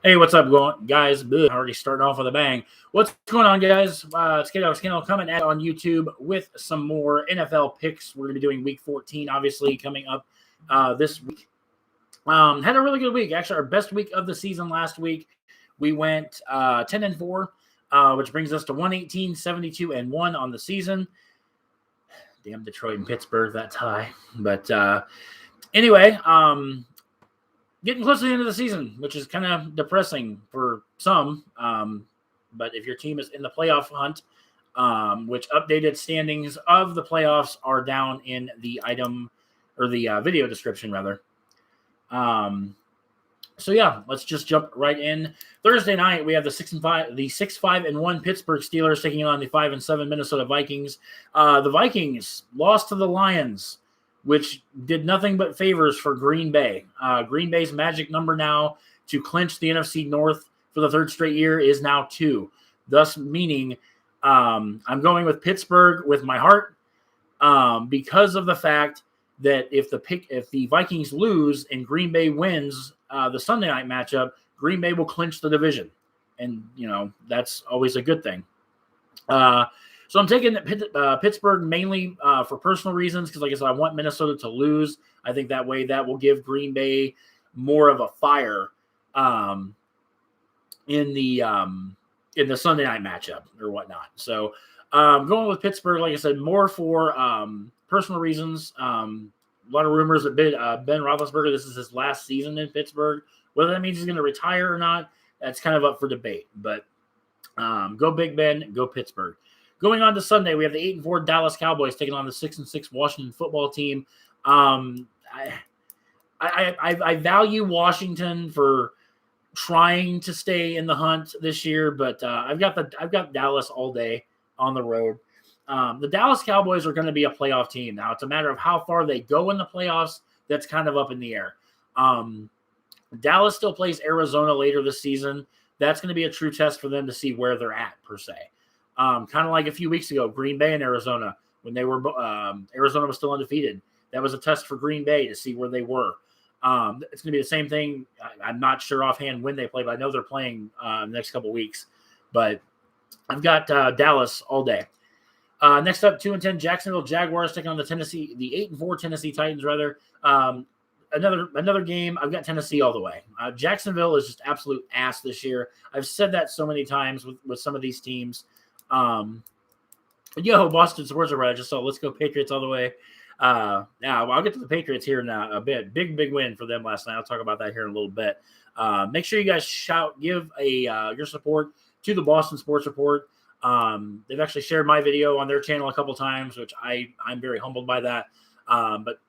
Hey, what's up, guys? Already starting off with a bang. What's going on, guys? It's Kiddo coming at on YouTube with some more NFL picks. We're going to be doing Week 14, obviously, coming up this week. Had a really good week. Actually, our best week of the season last week. We went 10-4, which brings us to 118, 72, and 1 on the season. Damn Detroit and Pittsburgh, that's high. But anyway, getting close to the end of the season, which is kind of depressing for some. But if your team is in the playoff hunt, which updated standings of the playoffs are down in the item or the video description, rather. So yeah, let's just jump right in. Thursday night, we have the 6-5-1 Pittsburgh Steelers taking on the 5-7 Minnesota Vikings. The Vikings lost to the Lions, which did nothing but favors for Green Bay. Green Bay's magic number now to clinch the NFC North for the third straight year is now 2, thus meaning I'm going with Pittsburgh with my heart because of the fact that if the Vikings lose and Green Bay wins the Sunday night matchup, Green Bay will clinch the division, and that's always a good thing. So I'm taking Pittsburgh mainly for personal reasons because, like I said, I want Minnesota to lose. I think that way that will give Green Bay more of a fire in the Sunday night matchup or whatnot. So going with Pittsburgh, like I said, more for personal reasons. A lot of rumors that Ben Roethlisberger, this is his last season in Pittsburgh. Whether that means he's going to retire or not, that's kind of up for debate. But go Big Ben, go Pittsburgh. Going on to Sunday, we have the 8-4 Dallas Cowboys taking on the 6-6 Washington football team. I value Washington for trying to stay in the hunt this year, but I've got Dallas all day on the road. The Dallas Cowboys are going to be a playoff team. Now it's a matter of how far they go in the playoffs. That's kind of up in the air. Dallas still plays Arizona later this season. That's going to be a true test for them to see where they're at, per se. Kind of like a few weeks ago, Green Bay and Arizona, when they were Arizona was still undefeated. That was a test for Green Bay to see where they were. It's going to be the same thing. I'm not sure offhand when they play, but I know they're playing the next couple weeks. But I've got Dallas all day. Next up, 2-10 Jacksonville Jaguars taking on the 8-4 Tennessee Titans, rather. Another game. I've got Tennessee all the way. Jacksonville is just absolute ass this year. I've said that so many times with some of these teams. Boston Sports Report, I just saw. Let's go Patriots all the way. Now I'll get to the Patriots here in a bit. Big win for them last night. I'll talk about that here in a little bit. Make sure you guys give your support to the Boston Sports Report. They've actually shared my video on their channel a couple times, which I'm very humbled by that. But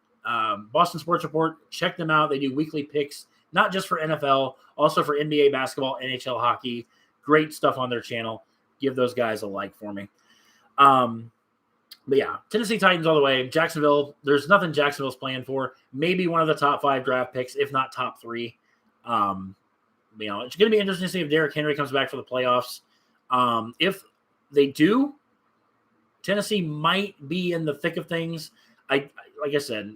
Boston Sports Report, check them out. They do weekly picks, not just for NFL, also for NBA basketball, NHL hockey. Great stuff on their channel. Give those guys a like for me. But yeah, Tennessee Titans all the way. Jacksonville, there's nothing Jacksonville's playing for. Maybe one of the top 5 draft picks, if not top 3. It's going to be interesting to see if Derrick Henry comes back for the playoffs. If they do, Tennessee might be in the thick of things. Like I said,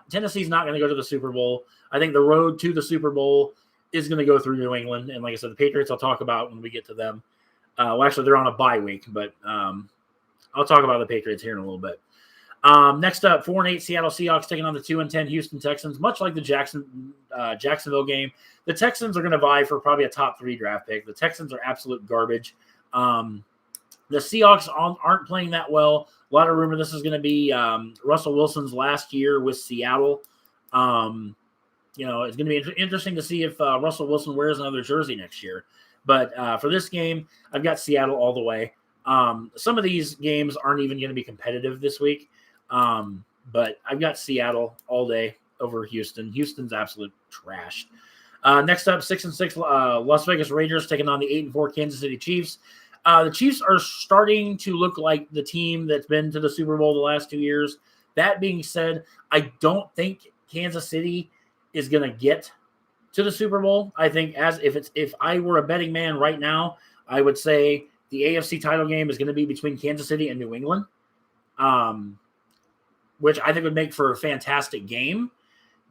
Tennessee's not going to go to the Super Bowl. I think the road to the Super Bowl is going to go through New England. And like I said, the Patriots I'll talk about when we get to them. Actually, they're on a bye week, but I'll talk about the Patriots here in a little bit. Next up, 4-8 Seattle Seahawks taking on the 2-10 Houston Texans. Much like the Jacksonville game, the Texans are going to vie for probably a top 3 draft pick. The Texans are absolute garbage. The Seahawks aren't playing that well. A lot of rumor this is going to be Russell Wilson's last year with Seattle. It's going to be interesting to see if Russell Wilson wears another jersey next year. But for this game, I've got Seattle all the way. Some of these games aren't even going to be competitive this week. But I've got Seattle all day over Houston. Houston's absolute trash. Next up, 6-6 Las Vegas Raiders taking on the 8-4 Kansas City Chiefs. The Chiefs are starting to look like the team that's been to the Super Bowl the last 2 years. That being said, I don't think Kansas City is going to get to the Super Bowl. I think if I were a betting man right now, I would say the AFC title game is going to be between Kansas City and New England, which I think would make for a fantastic game.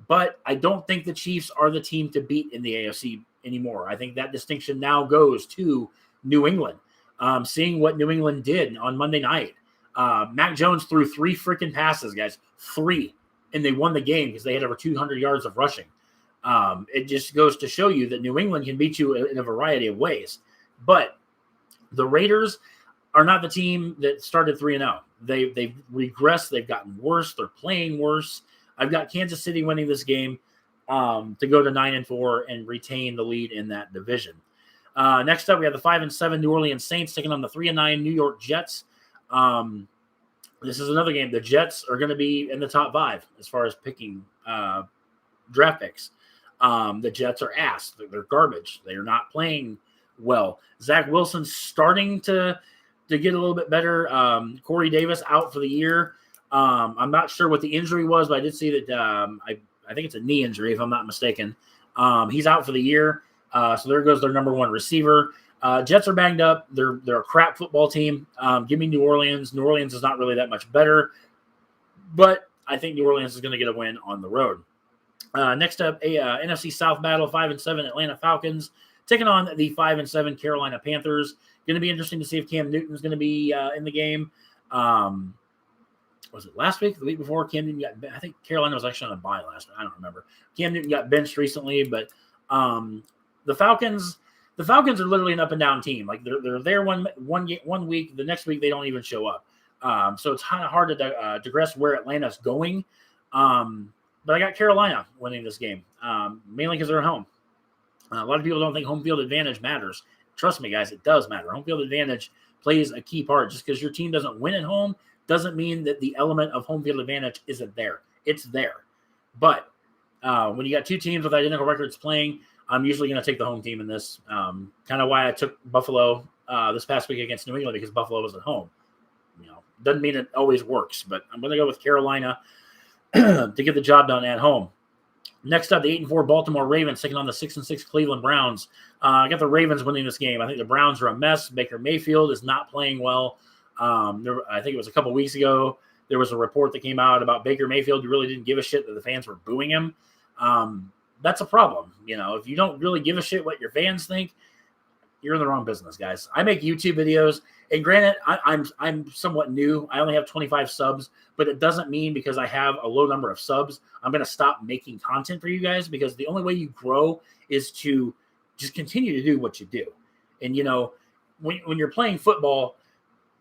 But I don't think the Chiefs are the team to beat in the AFC anymore. I think that distinction now goes to New England. Seeing what New England did on Monday night. Mac Jones threw 3 freaking passes, guys. 3. And they won the game because they had over 200 yards of rushing. It just goes to show you that New England can beat you in a variety of ways. But the Raiders are not the team that started 3-0. They've regressed. They've gotten worse. They're playing worse. I've got Kansas City winning this game to go to 9-4 and retain the lead in that division. Next up, we have the 5-7 New Orleans Saints taking on the 3-9 New York Jets. This is another game. The Jets are going to be in the top 5 as far as picking draft picks. The Jets are ass. They're garbage. They are not playing well. Zach Wilson's starting to get a little bit better. Corey Davis out for the year. I'm not sure what the injury was, but I did see that I think it's a knee injury, if I'm not mistaken. He's out for the year. So there goes their number 1 receiver. Jets are banged up. They're a crap football team. Give me New Orleans. New Orleans is not really that much better, but I think New Orleans is going to get a win on the road. Next up, a NFC South battle, 5-7 Atlanta Falcons taking on the 5-7 Carolina Panthers. Going to be interesting to see if Cam Newton's going to be in the game. Was it last week? The week before? Cam Newton I think Carolina was actually on a bye last week. I don't remember. Cam Newton got benched recently, but the Falcons are literally an up and down team. Like they're there one week, the next week they don't even show up. So it's kind of hard to digress where Atlanta's going. But I got Carolina winning this game, mainly because they're at home. A lot of people don't think home field advantage matters. Trust me, guys, it does matter. Home field advantage plays a key part. Just because your team doesn't win at home doesn't mean that the element of home field advantage isn't there. It's there. But when you got 2 teams with identical records playing, I'm usually going to take the home team in this. Kind of why I took Buffalo this past week against New England, because Buffalo was at home. Doesn't mean it always works, but I'm going to go with Carolina to get the job done at home. Next up, the 8-4 Baltimore Ravens taking on the 6-6 Cleveland Browns. I got the Ravens winning this game. I think the Browns are a mess. Baker Mayfield is not playing well. I think it was a couple weeks ago, there was a report that came out about Baker Mayfield who really didn't give a shit that the fans were booing him. That's a problem. If you don't really give a shit what your fans think, you're in the wrong business, guys. I make YouTube videos, and granted, I'm somewhat new. I only have 25 subs, but it doesn't mean because I have a low number of subs, I'm going to stop making content for you guys, because the only way you grow is to just continue to do what you do. And, when you're playing football,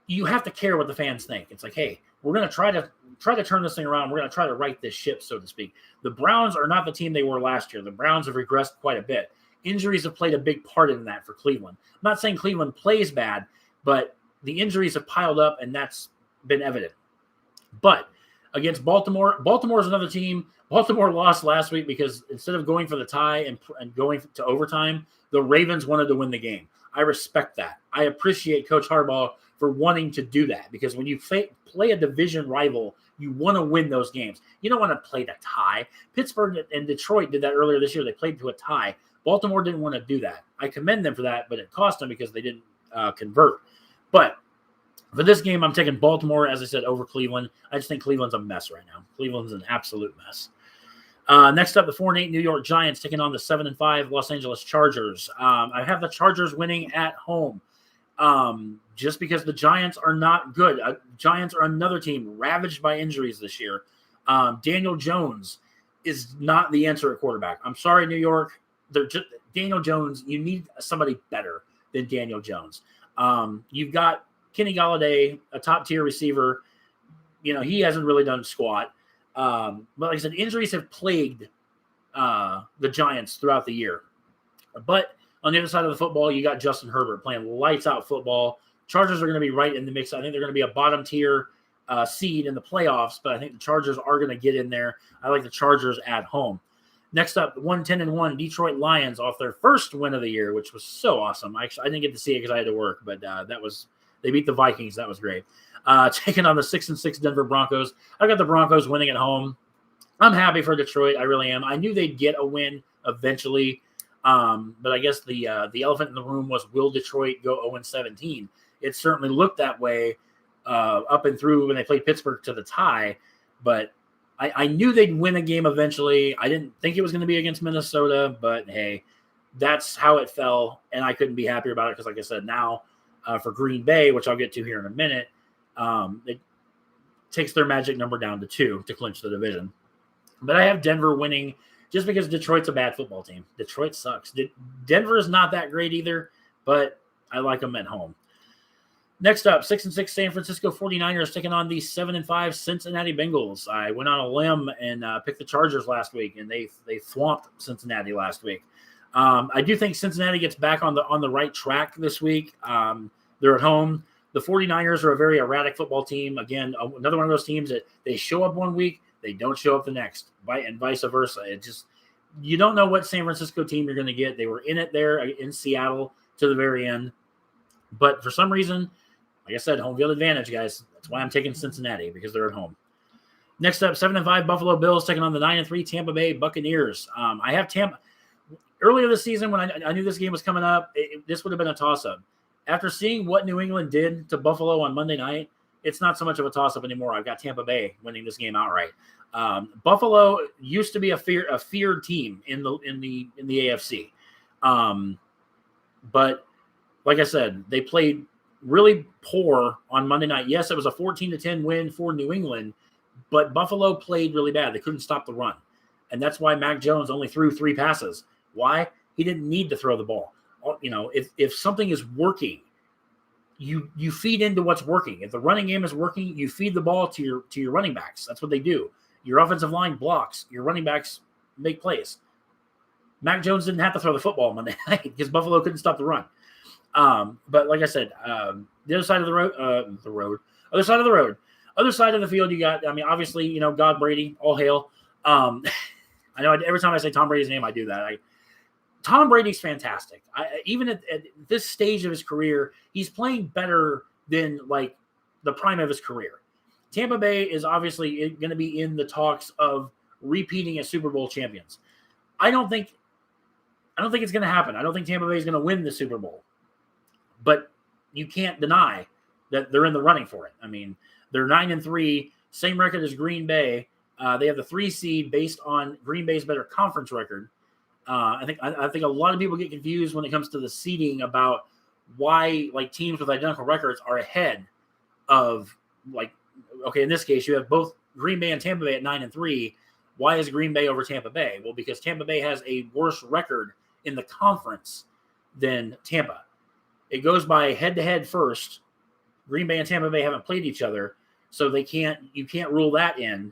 you have to care what the fans think. It's like, hey, we're going to try to turn this thing around. We're going to try to right this ship, so to speak. The Browns are not the team they were last year. The Browns have regressed quite a bit. Injuries have played a big part in that for Cleveland. I'm not saying Cleveland plays bad, but the injuries have piled up, and that's been evident. But against Baltimore, Baltimore's another team. Baltimore lost last week because instead of going for the tie and going to overtime, the Ravens wanted to win the game. I respect that. I appreciate Coach Harbaugh for wanting to do that, because when you play a division rival, you want to win those games. You don't want to play the tie. Pittsburgh and Detroit did that earlier this year. They played to a tie. Baltimore didn't want to do that. I commend them for that, but it cost them because they didn't convert. But for this game, I'm taking Baltimore, as I said, over Cleveland. I just think Cleveland's a mess right now. Cleveland's an absolute mess. Next up, the 4-8 New York Giants taking on the 7-5 Los Angeles Chargers. I have the Chargers winning at home. Just because the Giants are not good. Giants are another team ravaged by injuries this year. Daniel Jones is not the answer at quarterback. I'm sorry, New York. Daniel Jones, you need somebody better than Daniel Jones. You've got Kenny Golladay, a top-tier receiver. He hasn't really done squat. But like I said, injuries have plagued the Giants throughout the year. But on the other side of the football, you got Justin Herbert playing lights-out football. Chargers are going to be right in the mix. I think they're going to be a bottom-tier seed in the playoffs, but I think the Chargers are going to get in there. I like the Chargers at home. Next up, 1-10-1 Detroit Lions off their first win of the year, which was so awesome. I didn't get to see it because I had to work, but they beat the Vikings. That was great. Taking on the 6-6 Denver Broncos. I got the Broncos winning at home. I'm happy for Detroit. I really am. I knew they'd get a win eventually, but I guess the elephant in the room was, will Detroit go 0-17? It certainly looked that way up and through when they played Pittsburgh to the tie, but I knew they'd win a game eventually. I didn't think it was going to be against Minnesota, but hey, that's how it fell, and I couldn't be happier about it because, like I said, now for Green Bay, which I'll get to here in a minute, it takes their magic number down to 2 to clinch the division. But I have Denver winning just because Detroit's a bad football team. Detroit sucks. Denver is not that great either, but I like them at home. Next up, 6-6 San Francisco 49ers taking on the 7-5 Cincinnati Bengals. I went on a limb and picked the Chargers last week, and they swamped Cincinnati last week. I do think Cincinnati gets back on the right track this week. They're at home. The 49ers are a very erratic football team. Again, another one of those teams that they show up one week, they don't show up the next, and vice versa. It just, you don't know what San Francisco team you're going to get. They were in it there in Seattle to the very end. But for some reason, like I said, home field advantage, guys. That's why I'm taking Cincinnati, because they're at home. Next up, 7-5 Buffalo Bills taking on the 9-3 Tampa Bay Buccaneers. I have Tampa. Earlier this season, when I knew this game was coming up, this would have been a toss-up. After seeing what New England did to Buffalo on Monday night, it's not so much of a toss-up anymore. I've got Tampa Bay winning this game outright. Buffalo used to be a feared team in the AFC, but like I said, they played really poor on Monday night. Yes, it was a 14-10 win for New England, but Buffalo played really bad. They couldn't stop the run, and that's why Mac Jones only threw 3 passes. Why? He didn't need to throw the ball. You know, if something is working, you feed into what's working. If the running game is working, you feed the ball to your running backs. That's what they do. Your offensive line blocks. Your running backs make plays. Mac Jones didn't have to throw the football Monday night because Buffalo couldn't stop the run. But like I said, the other side of the road, other side of the field, you got, I mean, obviously, you know, God Brady, all hail. I know every time I say Tom Brady's name, I do that. Tom Brady's fantastic. Even at this stage of his career, he's playing better than like the prime of his career. Tampa Bay is obviously going to be in the talks of repeating as Super Bowl champions. I don't think it's going to happen. I don't think Tampa Bay is going to win the Super Bowl. But you can't deny that they're in the running for it. I mean, they're 9-3, same record as Green Bay. They have the 3 seed based on Green Bay's better conference record. I think a lot of people get confused when it comes to the seeding about why like teams with identical records are ahead of like, okay, in this case you have both Green Bay and Tampa Bay at 9-3. Why is Green Bay over Tampa Bay? Well, because Tampa Bay has a worse record in the conference than Tampa. It goes by head-to-head first. Green Bay and Tampa Bay haven't played each other, so you can't rule that in.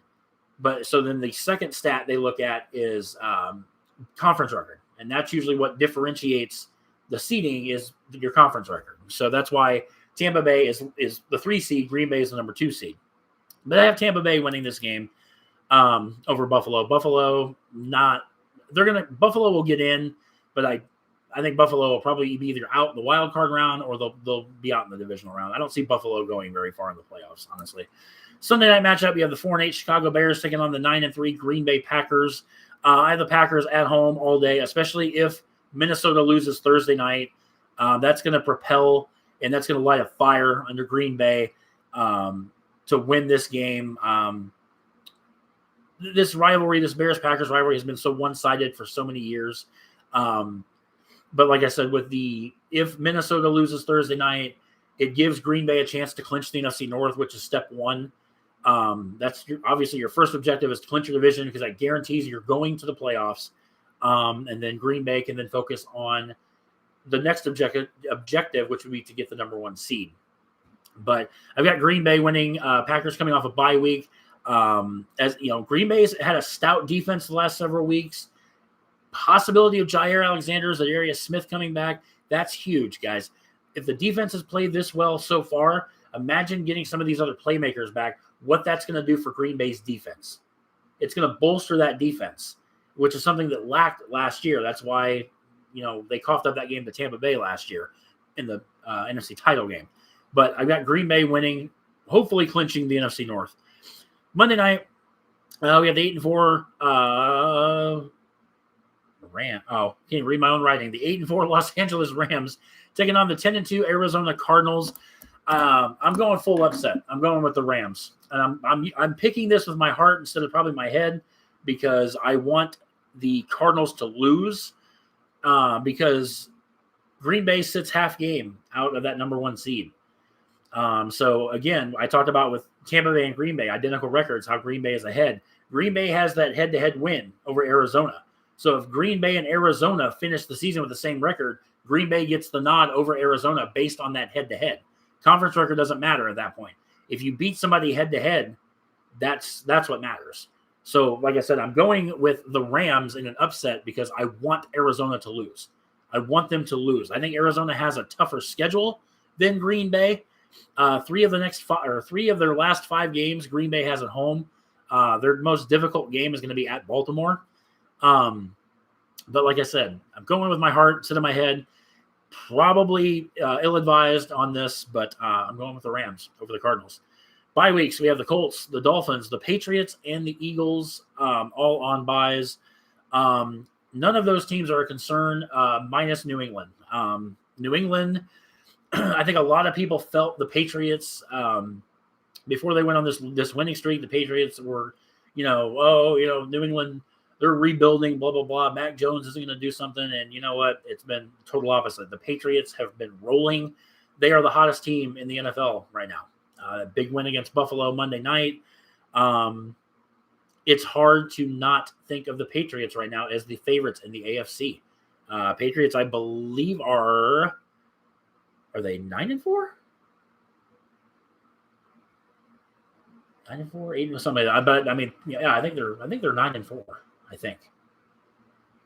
But so then the second stat they look at is conference record, and that's usually what differentiates the seeding is your conference record. So that's why Tampa Bay is the 3 seed, Green Bay is the number 2 seed. But I have Tampa Bay winning this game over Buffalo. Buffalo will get in, but I think Buffalo will probably be either out in the wild card round or they'll be out in the divisional round. I don't see Buffalo going very far in the playoffs, honestly. Sunday night matchup, you have the 4-8 Chicago Bears taking on the 9-3 Green Bay Packers. I have the Packers at home all day, especially if Minnesota loses Thursday night. That's going to propel and that's going to light a fire under Green Bay to win this game. This Bears-Packers rivalry has been so one-sided for so many years. But like I said, if Minnesota loses Thursday night, it gives Green Bay a chance to clinch the NFC North, which is step 1. That's obviously your first objective is to clinch your division because that guarantees you're going to the playoffs. And then Green Bay can then focus on the next objective, which would be to get the number 1 seed. But I've got Green Bay winning. Packers coming off a bye week. As you know, Green Bay's had a stout defense the last several weeks. Possibility of Jair Alexander, Zadarius Smith coming back. That's huge, guys. If the defense has played this well so far, imagine getting some of these other playmakers back, what that's going to do for Green Bay's defense. It's going to bolster that defense, which is something that lacked last year. That's why, you know, they coughed up that game to Tampa Bay last year in the NFC title game. But I've got Green Bay winning, hopefully clinching the NFC North. Monday night, we have the 8-4 can't read my own writing. The 8-4 Los Angeles Rams taking on the 10-2 Arizona Cardinals. I'm going full upset. I'm going with the Rams, and I'm picking this with my heart instead of probably my head because I want the Cardinals to lose. because Green Bay sits half game out of that number 1 seed. So again, I talked about with Tampa Bay and Green Bay, identical records, how Green Bay is ahead. Green Bay has that head-to-head win over Arizona. So if Green Bay and Arizona finish the season with the same record, Green Bay gets the nod over Arizona based on that head-to-head. Conference record doesn't matter at that point. If you beat somebody head-to-head, that's what matters. So like I said, I'm going with the Rams in an upset because I want Arizona to lose. I want them to lose. I think Arizona has a tougher schedule than Green Bay. 3 of their last 5 games, Green Bay has at home. Their most difficult game is going to be at Baltimore. But like I said, I'm going with my heart, sit in my head. Probably ill-advised on this, but I'm going with the Rams over the Cardinals. Bye weeks, we have the Colts, the Dolphins, the Patriots, and the Eagles, all on byes. None of those teams are a concern, minus New England. New England, I think a lot of people felt the Patriots before they went on this winning streak. The Patriots were, New England, they're rebuilding, blah, blah, blah. Mac Jones isn't going to do something. And you know what? It's been total opposite. The Patriots have been rolling. They are the hottest team in the NFL right now. Big win against Buffalo Monday night. It's hard to not think of the Patriots right now as the favorites in the AFC. Patriots, I believe, are they 9-4? 9-4, 8 or something. But I mean, I think they're 9-4. I think.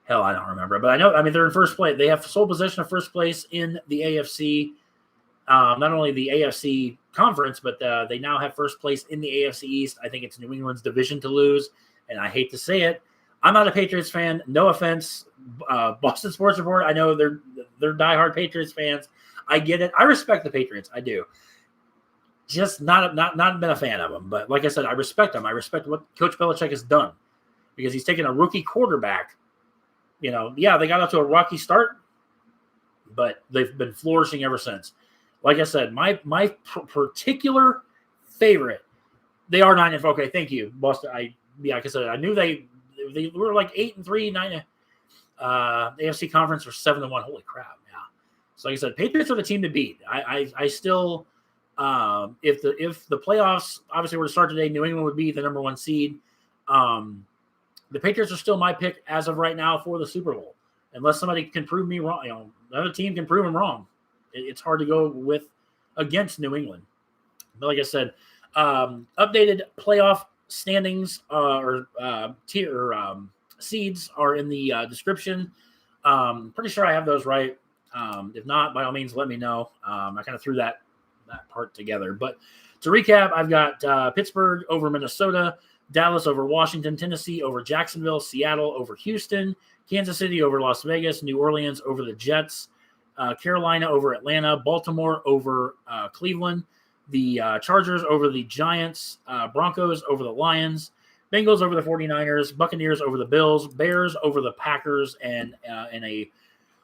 Hell, I don't remember, but I know. I mean, they're in first place. They have sole possession of first place in the AFC. Not only the AFC conference, but they now have first place in the AFC East. I think it's New England's division to lose, and I hate to say it. I'm not a Patriots fan. No offense, Boston Sports Report. I know they're diehard Patriots fans. I get it. I respect the Patriots. I do. Just not been a fan of them. But like I said, I respect them. I respect what Coach Belichick has done because he's taken a rookie quarterback. They got off to a rocky start, but they've been flourishing ever since. Like I said, my particular favorite, they are 9-4. Okay, thank you, Boston. Like I said, I knew they were like 8-3, 9. AFC conference were 7-1. Holy crap! Yeah. So like I said, Patriots are the team to beat. I still, if the playoffs obviously were to start today, New England would be the number 1 seed. The Patriots are still my pick as of right now for the Super Bowl, unless somebody can prove me wrong. Another team can prove them wrong. It's hard to go against New England. But like I said, updated playoff standings or seeds are in the description. Pretty sure I have those right. If not, by all means, let me know. I kind of threw that part together. But to recap, I've got Pittsburgh over Minnesota, Dallas over Washington, Tennessee over Jacksonville, Seattle over Houston, Kansas City over Las Vegas, New Orleans over the Jets, Carolina over Atlanta, Baltimore over Cleveland, the Chargers over the Giants, Broncos over the Lions, Bengals over the 49ers, Buccaneers over the Bills, Bears over the Packers, and in a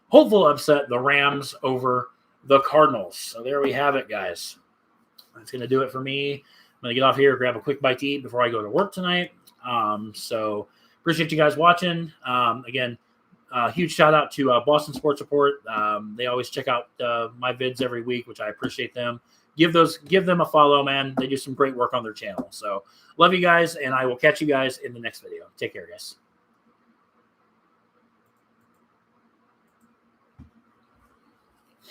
hopeful upset, the Rams over the Cardinals. So there we have it, guys. That's going to do it for me. I'm going to get off here, grab a quick bite to eat before I go to work tonight. So appreciate you guys watching. Again, huge shout out to Boston Sports Report. They always check out my vids every week, which I appreciate them. Give them a follow, man. They do some great work on their channel. So love you guys, and I will catch you guys in the next video. Take care, guys.